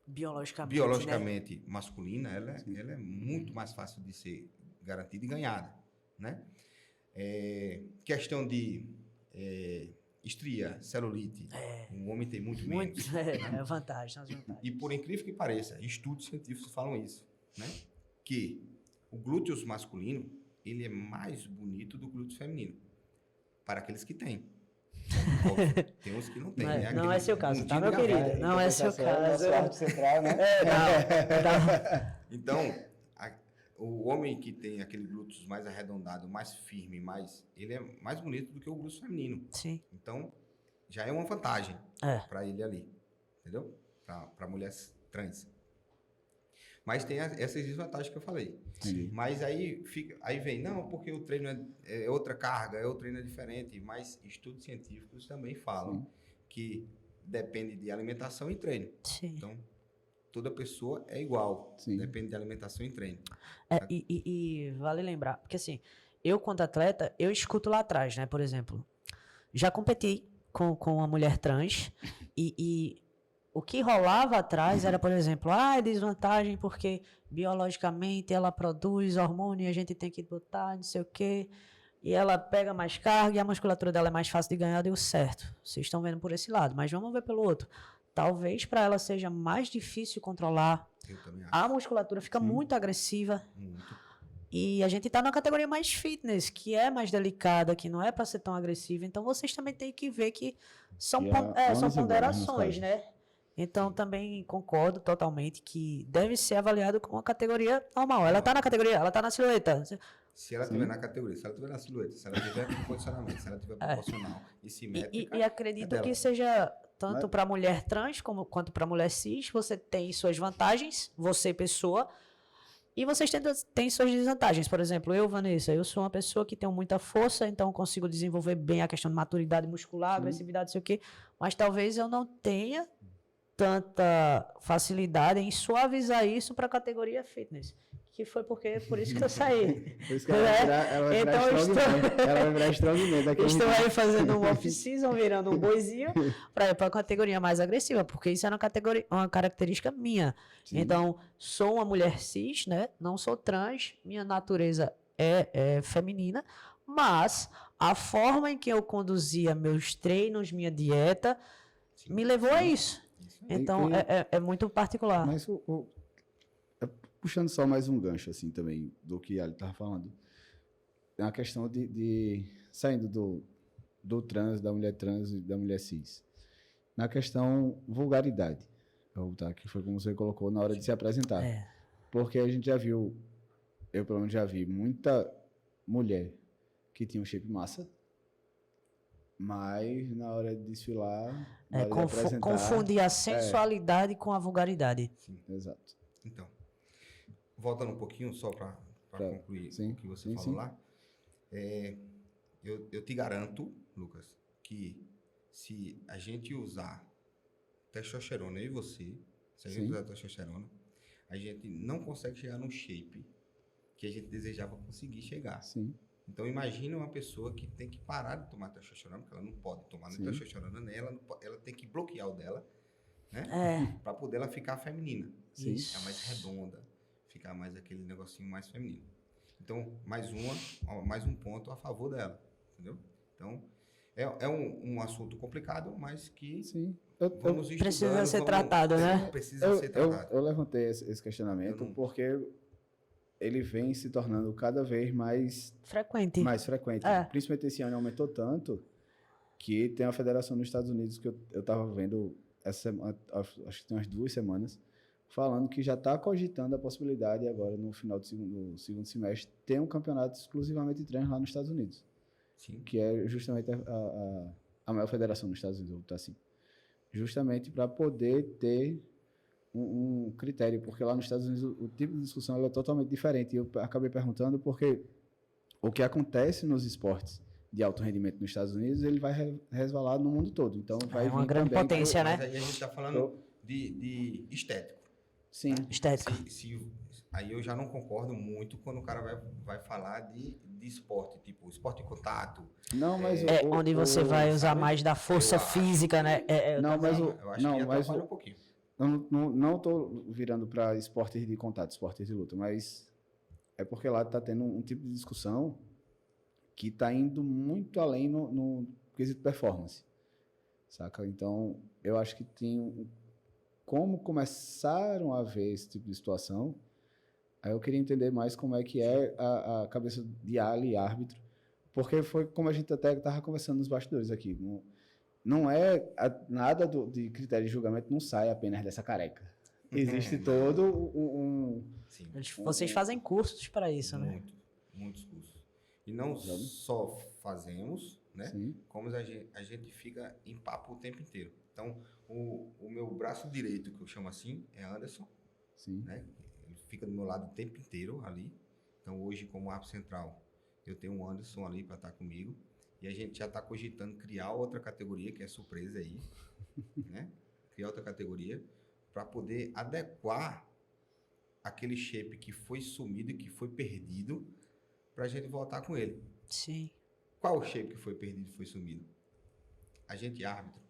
biologicamente masculina, ela é muito mais fácil de ser garantida e ganhada, né? Questão de estria, celulite, o homem tem muito menos. É vantagem, as vantagens. E por incrível que pareça, estudos científicos falam isso, né? Que o glúteus masculino, ele é mais bonito do glúteus feminino, para aqueles que têm. Óbvio, tem uns que não tem, né? Não é seu caso, tá, meu bundinho de querido? gaveta. Não é seu caso. Central, né? Então, o homem que tem aquele glúteos mais arredondado, mais firme, ele é mais bonito do que o glúteo feminino. Sim. Então, já é uma vantagem É. para ele ali, entendeu? Para mulheres trans. Mas tem essas desvantagens que eu falei. Entendi. Mas aí vem, não, porque o treino é outra carga, o treino é diferente. Mas estudos científicos também falam que depende de alimentação e treino. Sim. Então, toda pessoa é igual. Sim. Depende de alimentação e treino. E vale lembrar, porque assim, eu quanto atleta, eu escuto lá atrás, né? Por exemplo, já competi com uma mulher trans e o que rolava atrás era, por exemplo, é desvantagem porque biologicamente ela produz hormônio e a gente tem que botar, não sei o quê, e ela pega mais carga e a musculatura dela é mais fácil de ganhar, deu certo. Vocês estão vendo por esse lado, mas vamos ver pelo outro. Talvez para ela seja mais difícil controlar. Eu também acho. A musculatura fica muito agressiva. Muito. E a gente tá numa categoria mais fitness, que é mais delicada, que não é para ser tão agressiva. Então vocês também têm que ver que são, são ponderações, né? Então também concordo totalmente que deve ser avaliado como uma categoria normal. Ela tá na categoria, ela tá na silhueta. Se ela estiver na categoria, se ela estiver na silhueta, se ela tiver com condicionamento, se ela tiver proporcional e simétrica. E acredito que seja tanto para mulher trans quanto para mulher cis, você tem suas vantagens, você pessoa, e vocês têm suas desvantagens. Por exemplo, eu, Vanessa, eu sou uma pessoa que tenho muita força, então consigo desenvolver bem a questão de maturidade muscular, agressividade, não sei o quê, mas talvez eu não tenha tanta facilidade em suavizar isso para a categoria fitness. Que foi por isso que eu saí. Por isso que ela vai virar strongman. Estou aí fazendo um off-season, virando um boizinho, para ir para a categoria mais agressiva, porque isso é uma característica minha. Sim. Então, sou uma mulher cis, né? Não sou trans, minha natureza é feminina, mas a forma em que eu conduzia meus treinos, minha dieta, me levou a isso. Então, é muito particular. Mas puxando só mais um gancho, assim, também, do que ele estava falando. É uma questão de saindo do trans, da mulher trans e da mulher cis. Na questão vulgaridade. Que foi como você colocou na hora de se apresentar. Porque a gente já viu, eu pelo menos já vi, muita mulher que tinha um shape massa, mas na hora de desfilar, na hora de apresentar... Confundir a sensualidade com a vulgaridade. Sim. Exato. Então, voltando um pouquinho só para concluir o que você falou lá, eu te garanto, Lucas, que se a gente usar testosterona, eu e você, se a gente usar testosterona, a gente não consegue chegar no shape que a gente desejava conseguir chegar. Sim. Então, imagina uma pessoa que tem que parar de tomar testosterona, porque ela não pode tomar nem testosterona, nem ela tem que bloquear o dela, né? Para poder ela ficar feminina. Sim. Ficar mais redonda, ficar mais aquele negocinho mais feminino. Então, mais um ponto a favor dela, entendeu? Então, é um assunto complicado, mas que vamos estudando. Precisa ser tratado, né? Precisa ser tratado. Eu levantei esse questionamento porque ele vem se tornando cada vez mais frequente. Principalmente esse ano aumentou tanto que tem uma federação nos Estados Unidos que eu estava vendo essa semana, acho que tem umas 2 semanas, falando que já está cogitando a possibilidade agora no final do segundo semestre ter um campeonato exclusivamente de treinos lá nos Estados Unidos. Sim. Que é justamente a maior federação nos Estados Unidos, tá assim. Justamente para poder ter um critério, porque lá nos Estados Unidos o tipo de discussão é totalmente diferente. E eu acabei perguntando porque o que acontece nos esportes de alto rendimento nos Estados Unidos, ele vai resvalar no mundo todo. Então vai uma grande potência, né? Mas aí a gente está falando de estético. Sim, estético. Aí eu já não concordo muito quando o cara vai falar de esporte, tipo esporte de contato. Não, mas onde você vai usar mais da força física, né? Eu acho que atrapalha um pouquinho. Não estou virando para esportes de contato, esportes de luta, mas é porque lá está tendo um tipo de discussão que está indo muito além no quesito performance, saca? Então, eu acho que tem como começaram a ver esse tipo de situação. Aí eu queria entender mais como é que é a cabeça de Ali, árbitro, porque foi como a gente até estava conversando nos bastidores aqui. Não é nada de critério de julgamento, não sai apenas dessa careca. Existe todo Sim. Vocês fazem cursos para isso, né? Muitos cursos. E não só fazemos, né? Sim. Como a gente fica em papo o tempo inteiro. Então, o meu braço direito, que eu chamo assim, é Anderson. Sim. Né? Ele fica do meu lado o tempo inteiro ali. Então, hoje, como árbitro central, eu tenho um Anderson ali para estar comigo. E a gente já está cogitando criar outra categoria, que é surpresa aí, né? Criar outra categoria para poder adequar aquele shape que foi sumido e que foi perdido para a gente voltar com ele. Sim. Qual o shape que foi perdido e foi sumido? A gente, árbitro,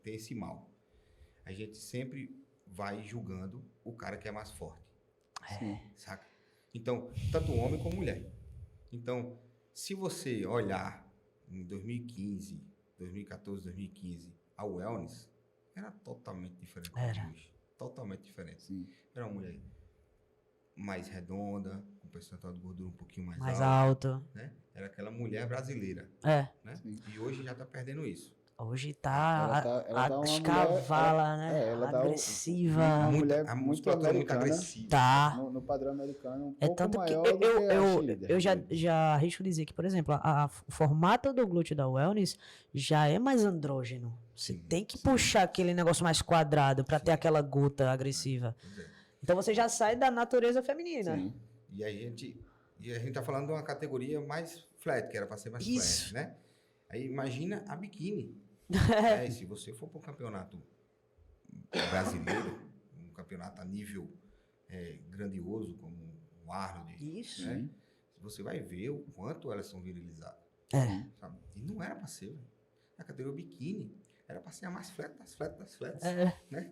tem esse mal. A gente sempre vai julgando o cara que é mais forte. Saca? Então, tanto homem como mulher. Então, se você olhar em 2015, 2014, 2015, a wellness era totalmente diferente de hoje. Totalmente diferente. Sim. Era uma mulher mais redonda, com percentual de gordura um pouquinho mais alto. Né? Era aquela mulher brasileira. Né? E hoje já está perdendo isso. Hoje tá a descavala, né? Ela agressiva. Uma mulher a muito musculatura muito americana. agressiva. Tá. No padrão americano, um É pouco tanto maior que do que a cheerleader. eu já arrisco dizer que, por exemplo, o formato do glúteo da wellness já é mais andrógeno. Você tem que puxar aquele negócio mais quadrado para ter aquela gota agressiva. Então você já sai da natureza feminina. Sim. E a gente tá falando de uma categoria mais flat, que era para ser mais flat, né? Aí imagina a biquíni. Se você for para um campeonato brasileiro, um campeonato a nível grandioso, como o Arnold, Isso. Né? Você vai ver o quanto elas são virilizadas. Sabe? E não era para ser, velho. A categoria biquíni era para ser a mais flat das flats. Né?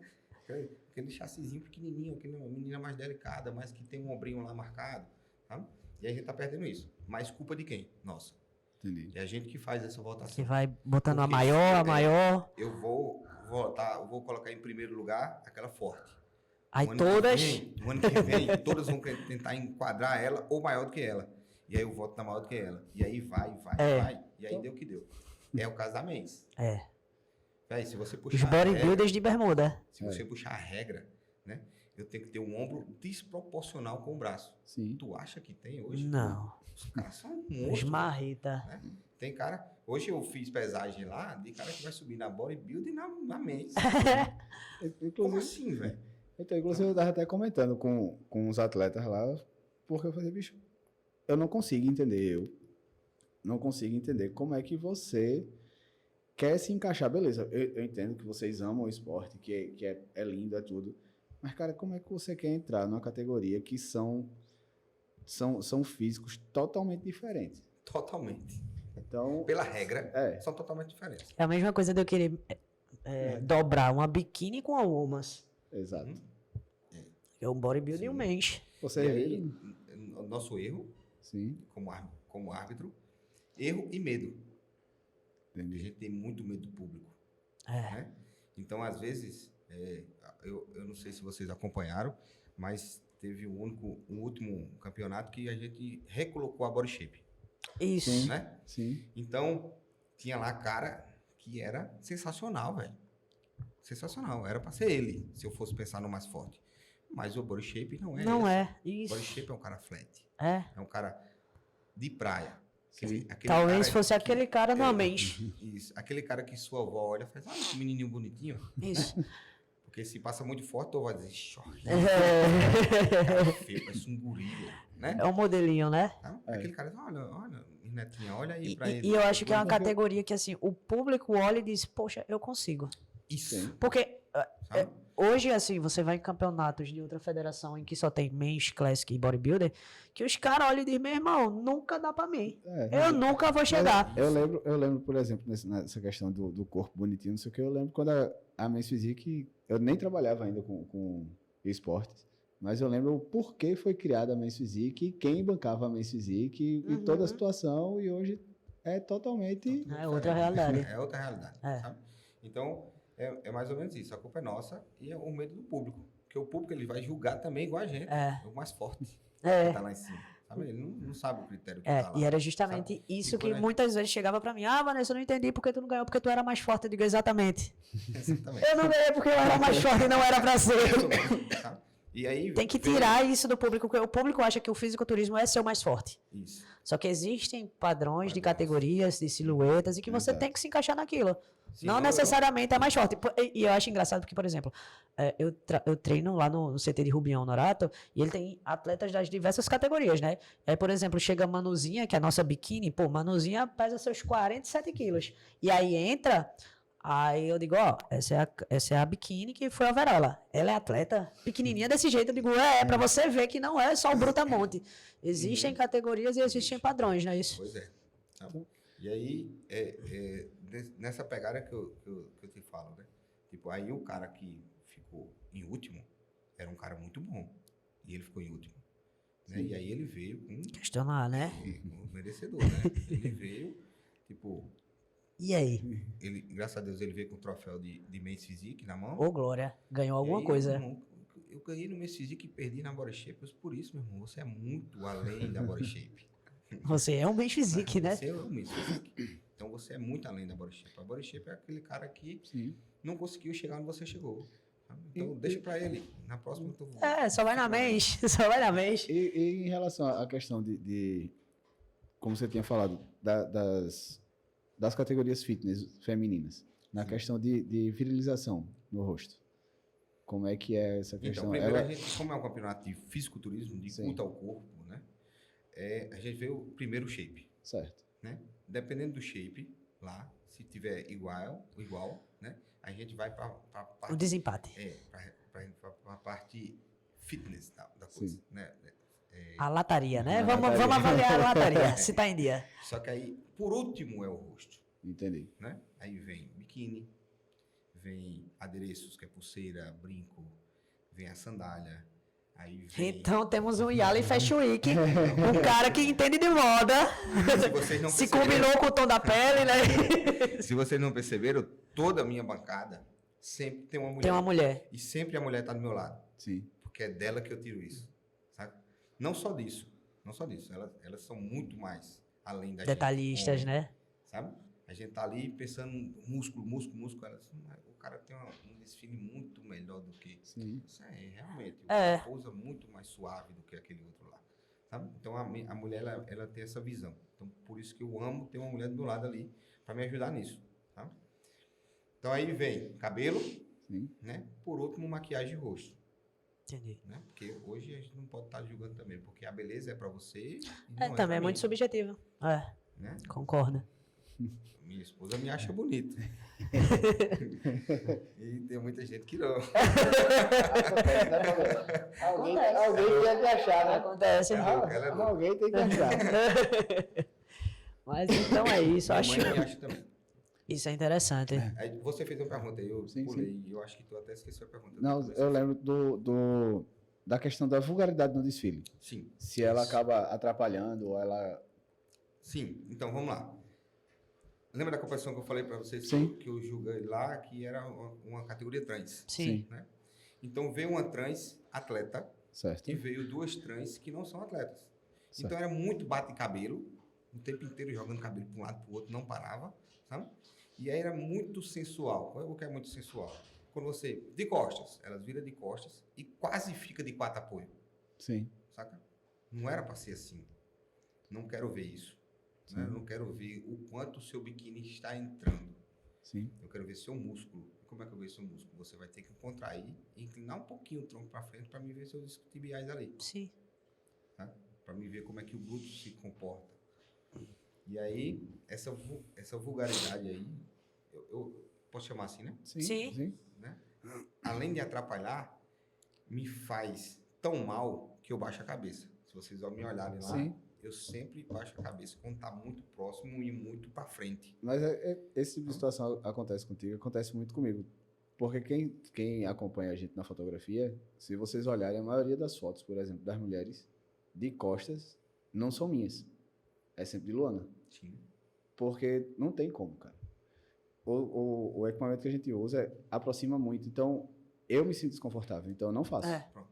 Aquele chassizinho pequenininho, aquela menina mais delicada, mas que tem um ombrinho lá marcado. Sabe? E a gente tá perdendo isso. Mas culpa de quem? Nossa. Entendi. É a gente que faz essa votação. Que vai botando porque a maior. Eu vou votar, eu vou colocar em primeiro lugar aquela forte. Aí todas. O ano que vem, todas vão tentar enquadrar ela ou maior do que ela. E aí eu voto na maior do que ela. E aí vai. E aí deu o que deu. É o caso da Men's. Véi, se você puxar os bodybuilders de bermuda. Se você puxar a regra, né? eu tenho que ter um ombro desproporcional com o braço. Sim. Tu acha que tem hoje? Não. Os caras são monstros. Esmarrita. Né? Tem cara... Hoje eu fiz pesagem lá de cara que vai subir na bodybuilding e na mente. Como Inclusive, assim, velho? então, inclusive, eu estava até comentando com os atletas lá, porque eu falei, bicho, eu não consigo entender como é que você quer se encaixar. Beleza, eu entendo que vocês amam o esporte, que é lindo, é tudo. Mas, cara, como é que você quer entrar numa categoria que são físicos totalmente diferentes? Totalmente. Então, Pela regra, É. são totalmente diferentes. É a mesma coisa de eu querer dobrar uma biquíni com algumas. exato. É um bodybuilding e um men's. Você E aí, vê? o nosso erro, Sim, como árbitro, erro e medo. A entendi. gente tem muito medo do público. É. Né? Então, às vezes, eu não sei se vocês acompanharam, mas teve o último campeonato que a gente recolocou a body shape. Isso. Sim. Né? Sim, Então, tinha lá cara que era sensacional, velho. Sensacional. Era pra ser ele, se eu fosse pensar no mais forte. Mas o body shape não é Não esse. é. O body Isso. shape é um cara flat. É. É um cara de praia. Sim. Aquele Talvez cara fosse que- aquele cara no men's. Isso. Aquele cara que sua avó olha e faz, olha que menininho bonitinho. Isso. Porque se passa muito forte, tu vai dizer, "Xorri, É. cara feio, parece um gorila, né? É um modelinho, né? Tá? Aquele cara, olha, netinha, olha aí pra E ele. eu acho que é uma Porque- categoria que, assim, o público olha e diz, poxa, eu consigo. Isso, Sim. Porque sabe? hoje, assim, você vai em campeonatos de outra federação em que só tem men's, classic e bodybuilder, que os caras olham e dizem, meu irmão, nunca dá pra mim. Eu nunca vou chegar. Eu lembro, por exemplo, nessa questão do corpo bonitinho, não sei o que, eu lembro quando a Men's Physique, eu nem trabalhava ainda com esportes, mas eu lembro o porquê foi criada a Men's Physique, quem bancava a Men's Physique e toda a situação, e hoje é totalmente... É outra realidade. É outra realidade, É. sabe? Então, é mais ou menos isso. A culpa é nossa e é o medo do público. Porque o público ele vai julgar também igual a gente. É. É o mais forte que É. tá lá em cima. Sabe? Ele não sabe o critério que É, tá lá. e era justamente sabe? isso E que quando a- muitas vezes chegava pra mim. Ah, Vanessa, eu não entendi porque tu não ganhou, porque tu era mais forte. Eu digo, exatamente. Exatamente. Eu não ganhei porque eu era mais forte e não era pra ser. Isso mesmo, sabe? E aí, Tem que veio- tirar isso do público, porque o público acha que o fisiculturismo é ser o mais forte. Isso. Só que existem padrões de Padrões. categorias, de silhuetas, e que você Exato. tem que se encaixar naquilo. Senão Não eu- necessariamente é mais forte. E eu acho engraçado porque, por exemplo, eu treino lá no CT de Rubião Norato e ele tem atletas das diversas categorias, né? Aí, por exemplo, chega a Manuzinha, que é a nossa biquíni, pô, Manuzinha pesa seus 47 quilos. E aí entra, aí eu digo, ó, essa é a biquíni que foi a Verola. Ela é atleta pequenininha desse jeito. Eu digo, pra você ver que não é só o brutamonte. Existem categorias e existem padrões, não é isso? Pois é. Sabe? E aí, nessa pegada que eu te falo, né? Tipo, aí o cara que ficou em último era um cara muito bom. E ele ficou em último. Né? E aí ele veio com Questionar, né? um merecedor, né? Ele veio, tipo, E aí? graças a Deus, ele veio com o troféu de Men's Physique na mão. Ô, Glória, ganhou E alguma aí, coisa. meu irmão, eu ganhei no Men's Physique e perdi na Body Shape. Por isso, meu irmão, você é muito além da Body Shape. Você é um bem physique, né? Você é o Men's Physique. Então você é muito além da Body Shape. A Body Shape é aquele cara que Sim. não conseguiu chegar onde você chegou. Sabe? Então deixa pra ele. Na próxima tu Só vai na mês. Só vai na mês. E em relação à questão de como você tinha falado, das categorias fitness femininas, na questão de virilização no rosto, como é que é essa Então, questão? primeiro a gente, como é um campeonato de fisiculturismo, de Sim. culto ao corpo, né? A gente vê o primeiro shape, Certo. né? Dependendo do shape, lá, se tiver igual, né? A gente vai para O parte, desempate. pra parte fitness da coisa, Sim. né? A lataria, né? A Vamos lataria. avaliar a lataria, se tá em dia. Só que aí, por último, é o rosto, Entendi. né? Aí vem biquíni, vem adereços, que é pulseira, brinco, vem a sandália, aí vem... Então temos um Yali Fashion Week, um cara que entende de moda, Se vocês não se perceberam- combinou com o tom da pele, né? Se vocês não perceberam, toda a minha bancada sempre tem uma mulher. Tem uma mulher. E sempre a mulher tá do meu lado. Sim. Porque é dela que eu tiro isso. Sabe? Não só disso. Não só disso. Elas são muito mais além da Detalhistas, gente. né? Sabe? A gente tá ali pensando músculo. Ela assim, o cara tem um desfile muito melhor do que... Sim. Isso é, realmente. O É. cara pousa muito mais suave do que aquele outro lá. Sabe? Então, a mulher, ela tem essa visão. Então, por isso que eu amo ter uma mulher do lado ali para me ajudar nisso. Tá? Então, aí vem cabelo, Sim. né? Por último, maquiagem e rosto. Entendi. Né? Porque hoje a gente não pode estar julgando também, porque a beleza é para você e não Também pra é mim, muito subjetivo. É, né? concordo. Minha esposa me acha bonito. E tem muita gente que não. Acontece, né, Fabiano? Alguém tem que achar, né? Acontece. Ela é louca. Alguém tem que achar. Mas então é isso, Minha acho mãe me acha também. isso é interessante. Aí você fez uma pergunta aí, eu Sim, pulei, e eu acho que tu até esqueceu a pergunta. Não, eu lembro da questão da vulgaridade no desfile. Sim. Se ela Isso. acaba atrapalhando ou ela... Sim, então vamos lá. Lembra da competição que eu falei para vocês Sim. que eu julguei lá, que era uma categoria trans? Sim. Né? Então veio uma trans atleta Certo. e veio duas trans que não são atletas. Certo. Então era muito bate-cabelo, o tempo inteiro jogando cabelo para um lado para o outro, não parava, sabe? E aí era muito sensual. Qual é o que é muito sensual? Quando você, de costas, elas viram de costas e quase fica de quatro apoio, Sim. saca? Não era para ser assim. Não quero ver isso. Né? Eu não quero ver o quanto o seu biquíni está entrando. Sim. Eu quero ver seu músculo. Como é que eu vejo seu músculo? Você vai ter que contrair e inclinar um pouquinho o tronco para frente para me ver seus isquiotibiais ali. Sim. Tá? Para me ver como é que o glúteo se comporta. E aí, essa vulgaridade aí, eu posso chamar assim, né? Sim. Né? Além de atrapalhar, me faz tão mal que eu baixo a cabeça. Se vocês me olharem lá, Sim. eu sempre baixo a cabeça quando tá muito próximo e muito para frente. Mas esse tipo de situação acontece contigo, acontece muito comigo. Porque quem acompanha a gente na fotografia, se vocês olharem, a maioria das fotos, por exemplo, das mulheres de costas, não são minhas. É sempre de Luana. Sim. Porque não tem como, cara. O equipamento que a gente usa aproxima muito. Então, eu me sinto desconfortável. Então, eu não faço. É. Pronto.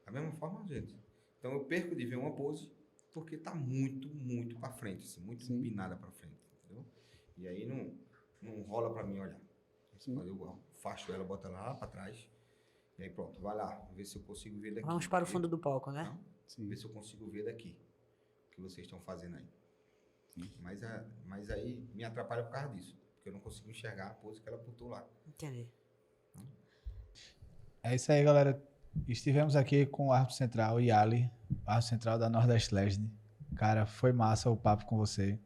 Da mesma forma, gente. Então, eu perco de ver uma pose porque tá muito, muito para frente, assim, muito Sim. empinada para frente, entendeu? E aí não rola para mim olhar. Sim. Aí eu faço ela, boto ela lá para trás. E aí pronto, vai lá, ver se eu consigo ver daqui. Vamos para o fundo do palco, né? Não? Sim. Ver se eu consigo ver daqui o que vocês estão fazendo aí. Sim. Mas aí me atrapalha por causa disso, porque eu não consigo enxergar a pose que ela botou lá. Entendi. É isso aí, galera. Estivemos aqui com o árbitro central, Yali, árbitro central da Nordeste Legend. Cara, foi massa o papo com você.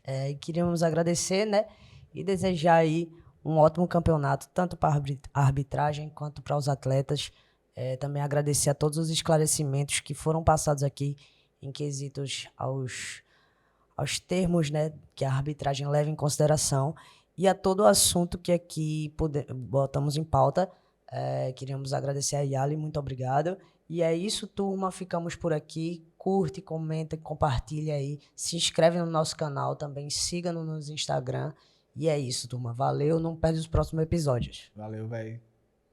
E queríamos agradecer, né? E desejar aí um ótimo campeonato, tanto para a arbitragem quanto para os atletas. Também agradecer a todos os esclarecimentos que foram passados aqui em quesitos aos termos, né, que a arbitragem leva em consideração e a todo o assunto que aqui botamos em pauta. Queríamos agradecer a Yali, muito obrigado. E é isso, turma, ficamos por aqui. Curte, comenta, compartilha aí. Se inscreve no nosso canal também, siga-nos no Instagram. E é isso, turma. Valeu, não perde os próximos episódios. Valeu, velho.